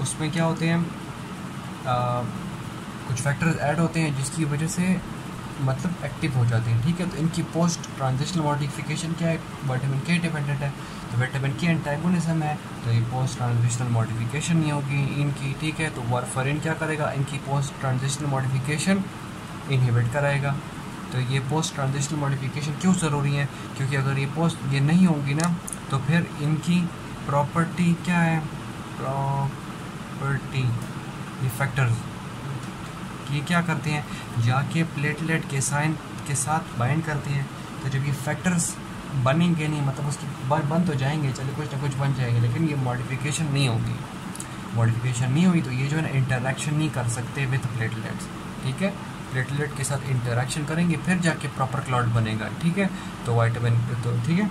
उसमें क्या होते हैं, कुछ फैक्टर्स ऐड होते हैं जिसकी वजह से मतलब एक्टिव हो जाते हैं, ठीक है। तो इनकी पोस्ट ट्रांजिशनल मॉडिफिकेशन क्या है, विटामिन के डिपेंडेंट है, तो विटामिन के एंटागोनिज्म है, तो ये पोस्ट ट्रांजिशनल मॉडिफिकेशन नहीं होगी इनकी, ठीक है। तो वारफरिन क्या करेगा, इनकी पोस्ट ट्रांजिशनल मॉडिफिकेशन इनहिबिट कराएगा। तो ये पोस्ट ट्रांजिशनल मॉडिफिकेशन क्यों ज़रूरी है, क्योंकि अगर ये नहीं होगी ना तो फिर इनकी प्रॉपर्टी क्या है, प्रॉपर्टी ये फैक्टर्स ये क्या करते हैं, जाके प्लेटलेट के साइन के साथ बाइंड करते हैं। तो जब ये फैक्टर्स बनेंगे नहीं, मतलब उसकी बन तो जाएंगे, चलिए कुछ ना कुछ बन जाएंगे, लेकिन ये मॉडिफिकेशन नहीं होगी, मॉडिफिकेशन नहीं हुई तो ये जो है ना इंटरेक्शन नहीं कर सकते विथ प्लेटलेट्स, ठीक है। प्लेटलेट के साथ इंटरेक्शन करेंगे फिर जाके प्रॉपर क्लॉट बनेगा, ठीक है। तो विटामिन तो ठीक है,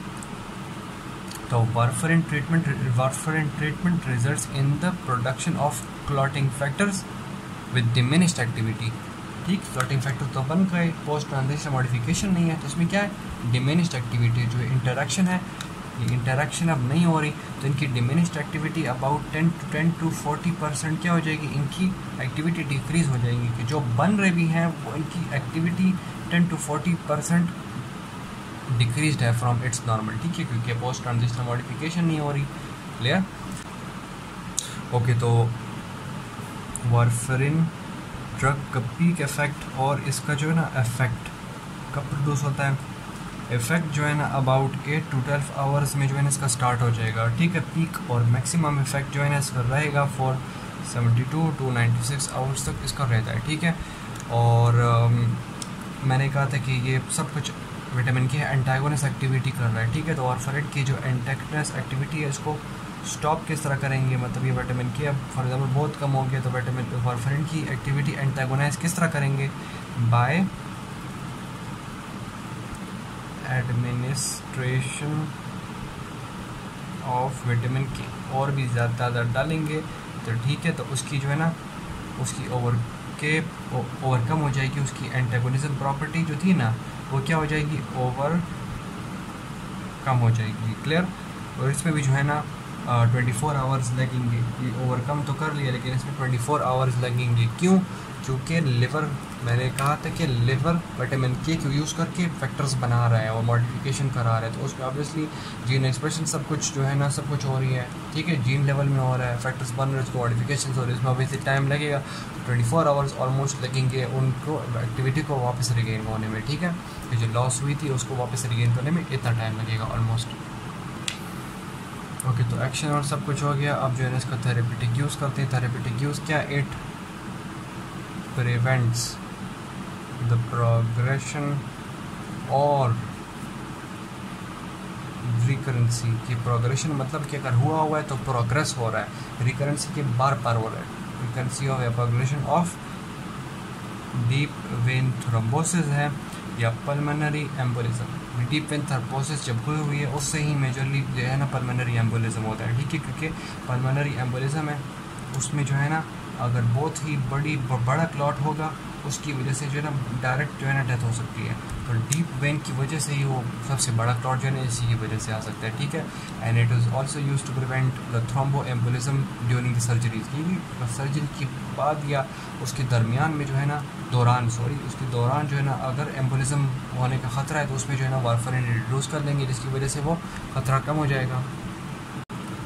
तो warfarin treatment results in the production of clotting factors with diminished activity, ठीक। क्लॉटिंग फैक्टर तो बन गए, पोस्ट ट्रांजिशनल मॉडिफिकेशन नहीं है, तो इसमें क्या है, डिमिनिश्ड एक्टिविटी, जो इंटरेक्शन है ये इंटरेक्शन अब नहीं हो रही, तो इनकी डिमिनिश्ड एक्टिविटी अबाउट 10 to 40% क्या हो जाएगी, इनकी एक्टिविटी डिक्रीज हो जाएगी, कि जो बन रहे भी हैं वो इनकी एक्टिविटी 10 to 40% डिक्रीज है फ्रॉम इट्स नॉर्मल, ठीक है, क्योंकि पोस्ट ट्रांजिशनल मॉडिफिकेशन नहीं हो रही। Clear, okay. तो वारफरिन ड्रग का पीक इफेक्ट और इसका जो है ना इफेक्ट कब प्रोड्यूस होता है, इफेक्ट जो है ना अबाउट 8 to 12 आवर्स में जो है ना इसका स्टार्ट हो जाएगा, ठीक है। पीक और मैक्सिमम इफेक्ट जो है ना इसका रहेगा फॉर 72 to 96 आवर्स तक इसका रहता है, ठीक है। और मैंने कहा था कि ये सब कुछ विटामिन के एंटागोनिस्ट एक्टिविटी कर रहा है, ठीक है। तो वारफरिन की जो एंटागोनिस्ट एक्टिविटी है इसको स्टॉप किस तरह करेंगे, मतलब ये विटामिन के अब फॉर एग्जांपल बहुत कम हो गया, तो वारफरिन की एक्टिविटी एंटागोनाइज किस तरह करेंगे, बाय एडमिनिस्ट्रेशन ऑफ विटामिन के, और भी ज़्यादा डालेंगे तो ठीक है, तो उसकी जो है ना उसकी ओवरकम हो जाएगी, उसकी एंटागोनिज्म प्रॉपर्टी जो थी ना वो क्या हो जाएगी, ओवर कम हो जाएगी। क्लियर, और इसमें भी जो है ना 24 आवर्स लगेंगे, ये ओवरकम तो कर लिया लेकिन इसमें 24 आवर्स लगेंगे। क्यों, क्योंकि लिवर, मैंने कहा था कि लिवर विटामिन के को यूज़ करके फैक्टर्स बना रहा है और मॉडिफिकेशन करा रहा है, तो उसमें ऑब्वियसली जीन एक्सप्रेशन सब कुछ जो है ना सब कुछ हो रही है, ठीक है, जीन लेवल में हो रहा है, फैक्टर्स बन रहे हैं, उसको मॉडिफिकेशन हो रही है, इसमें ऑब्वियसली टाइम लगेगा, तो 24 आवर्स ऑलमोस्ट लगेंगे उनको एक्टिविटी को वापस रिगेन होने में, ठीक है। तो जो लॉस हुई थी उसको वापस रिगेन करने में इतना टाइम लगेगा ऑलमोस्ट। ओके, तो एक्शन और सब कुछ हो गया। अब जो है ना इसका थेरेपेटिक यूज़ करते हैं। थेरेपेटिक यूज़ क्या, इट प्रिवेंट्स द प्रोग्रेशन और रिकरेंसी की, प्रोग्रेशन मतलब कि अगर हुआ है तो प्रोग्रेस हो रहा है, रिकरेंसी के बार बार हो रहा है, रिकरेंसी ऑफ या progression of deep vein thrombosis है या pulmonary embolism. Deep vein thrombosis जब हुई है उससे ही मेजरली जो है ना पल्मोनरी एम्बोलिज्म होता है, ठीक है, क्योंकि पल्मोनरी एम्बोलिज्म है उसमें जो है ना अगर बहुत ही बड़ा क्लॉट होगा उसकी वजह से जो है ना डायरेक्ट जो है ना डेथ हो सकती है, तो डीप वेन की वजह से ही वो सबसे बड़ा क्लॉट जो है ना इसी की वजह से आ सकता है, ठीक है। And it is also use to prevent the thromboembolism during the surgeries, क्योंकि सर्जरी के बाद या उसके दरमियान में जो है ना उसके दौरान जो है ना अगर एम्बोलिज्म होने का ख़तरा है तो उसमें जो है ना वारफरिन रिड्यूस कर लेंगे जिसकी वजह से वो ख़तरा कम हो जाएगा।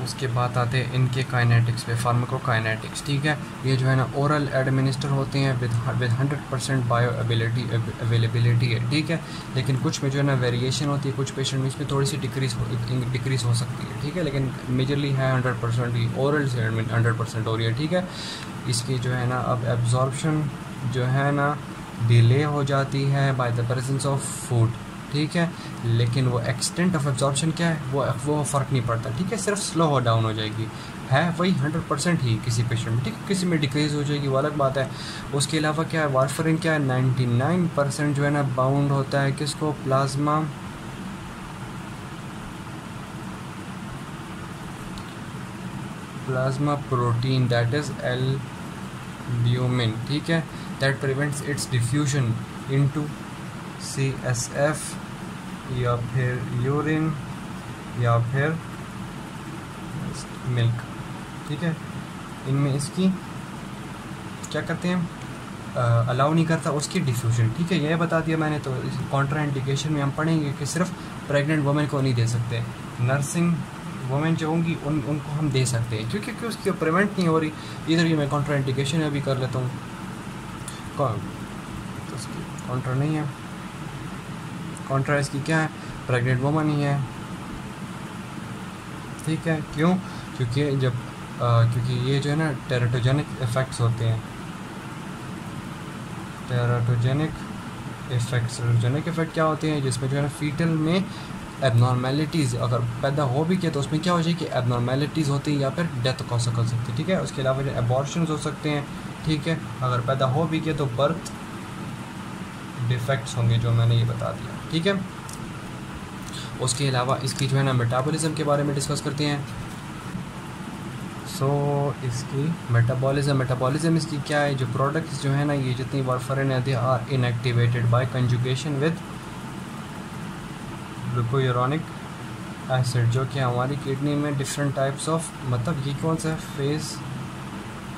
उसके बाद आते हैं इनके काइनेटिक्स पे, फार्माकोकाइनेटिक्स, ठीक है। ये जो है ना ओरल एडमिनिस्टर होते हैं विद 100% बायो अवेलेबिलिटी है, ठीक है, लेकिन कुछ में जो है ना वेरिएशन होती है, कुछ पेशेंट में इसमें थोड़ी सी डिक्रीज़ हो सकती है, ठीक है, लेकिन मेजरली है 100% ही ओरल से 100% हो रही है, ठीक है। इसकी जो है ना अब एब्जॉर्प्शन जो है ना डिले हो जाती है by the presence of food, ठीक है, लेकिन वो एक्सटेंट ऑफ एब्जॉर्प्शन क्या है वो फ़र्क नहीं पड़ता, ठीक है, सिर्फ स्लो हो डाउन हो जाएगी। है वही 100% ही किसी पेशेंट में, ठीक है, किसी में डिक्रीज़ हो जाएगी वो अलग बात है। उसके अलावा क्या है, वारफरिन क्या है, 99% जो है ना बाउंड होता है किसको, plasma protein, that is albumin, ठीक है, that prevents it's diffusion into CSF या फिर यूरिन या फिर मिल्क, ठीक है। इनमें इसकी क्या करते हैं, अलाउ नहीं करता उसकी डिफ्यूजन, ठीक है, यह बता दिया मैंने। तो कॉन्ट्रा इंडिकेशन में हम पढ़ेंगे कि सिर्फ प्रेग्नेंट वुमेन को नहीं दे सकते, नर्सिंग वुमेन जो होंगी उनको हम दे सकते हैं, क्योंकि उसकी प्रिवेंट नहीं हो रही। इधर भी मैं कॉन्ट्रा इंडिकेशन अभी कर लेता हूँ, तो उसकी कॉन्ट्रा नहीं है, कॉन्ट्रा इसकी क्या है, प्रेग्नेंट वुमन ही है, ठीक है। क्यों, क्योंकि जब क्योंकि ये जो है ना टेराटोजेनिक इफ़ेक्ट्स होते हैं, टेराटोजेनिक इफ़ेक्ट क्या होते हैं, जिसमें जो है ना फीटल में एबनॉर्मेलिटीज़ अगर पैदा हो भी किया तो उसमें क्या हो जाए कि एबनॉर्मेलिटीज़ होती है या फिर डेथ हो सकती है, ठीक है। उसके अलावा जो एबॉर्शंस हो सकते हैं, ठीक है, अगर पैदा हो भी किया तो बर्थ डिफेक्ट्स होंगे जो मैंने ये बता दिया, ठीक है। उसके अलावा इसकी जो है ना मेटाबॉलिज्म के बारे में डिस्कस करते हैं। इसकी मेटाबॉलिज्म इसकी क्या है, जो प्रोडक्ट्स जो है ना ये जितनी वारफरिन है they are inactivated by conjugation with glucuronic acid, जो कि हमारी किडनी में डिफरेंट टाइप्स ऑफ, मतलब ये कौन सा है, फेज़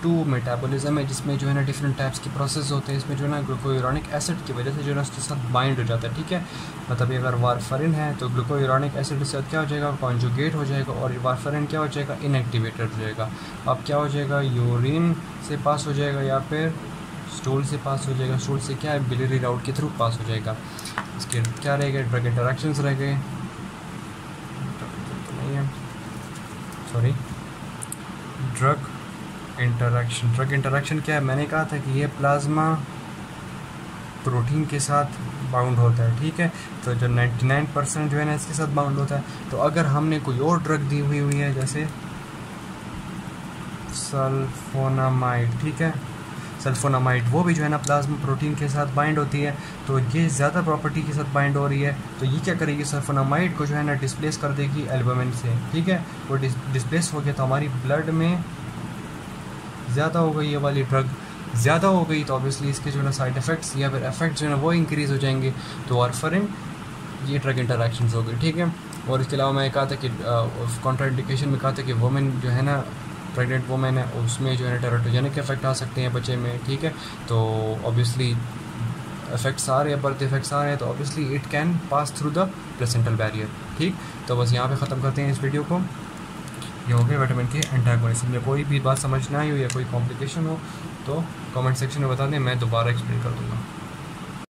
2 मेटाबॉलिज्म है, जिसमें जो है ना डिफरेंट टाइप्स के प्रोसेस होते हैं। इसमें जो है ना ग्लूकोयूरोनिक एसिड की वजह से जो है ना उसके साथ बाइंड हो जाता है, ठीक है। मतलब ये अगर वारफरिन है तो ग्लूकोयूरोनिक एसिड के साथ क्या हो जाएगा, कॉन्जुगेट हो जाएगा, और ये वारफरिन क्या हो जाएगा, इनएक्टिवेटेड हो जाएगा। अब क्या हो जाएगा, यूरिन से पास हो जाएगा या फिर स्टूल से पास हो जाएगा। स्टूल से क्या है, बिलियरी राउट के थ्रू पास हो जाएगा। इसके क्या रह गए, ड्रग इंटरेक्शंस रह गए, नहीं है, सॉरी, ड्रग इंटरेक्शन क्या है, मैंने कहा था कि ये प्लाज्मा प्रोटीन के साथ बाउंड होता है, ठीक है। तो जो 99% जो है ना इसके साथ बाउंड होता है। तो अगर हमने कोई और ड्रग दी हुई है जैसे सल्फोनामाइड, ठीक है, सल्फोनामाइड, वो भी जो है ना प्लाज्मा प्रोटीन के साथ बाइंड होती है, तो ये ज़्यादा प्रॉपर्टी के साथ बाइंड हो रही है। तो ये क्या करेगी, सल्फोनामाइड को जो है ना डिस्प्लेस कर देगी एल्बुमिन से, ठीक है। वो डिस्प्लेस हो गया तो हमारी ब्लड में ज़्यादा हो गई, ये वाली ड्रग ज़्यादा हो गई, तो ऑब्वियसली इसके जो है ना साइड इफ़ेक्ट्स या फिर इफेक्ट्स जो है ना वो इंक्रीज़ हो जाएंगे। तो वारफरिन ये ड्रग इंटरेक्शंस हो गई, ठीक है। और इसके अलावा मैं कहा था कि कॉन्ट्राइंडिकेशन में कहा था कि वुमेन जो है ना, प्रेग्नेंट वुमेन है, उसमें जो है टेराटोजेनिक इफेक्ट आ सकते हैं बच्चे में, ठीक है। तो ऑब्वियसली इफेक्ट्स आ रहे हैं, बर्थ इफेक्ट्स आ रहे हैं, तो obviously it can pass through the placental barrier, ठीक। तो बस यहाँ पे ख़त्म करते हैं इस वीडियो को। ये हो गया विटामिन के एंटागोनिज्म में। कोई भी बात समझ ना आई हो या कोई कॉम्प्लिकेशन हो तो कमेंट सेक्शन में बता दें, मैं दोबारा एक्सप्लेन कर दूँगा।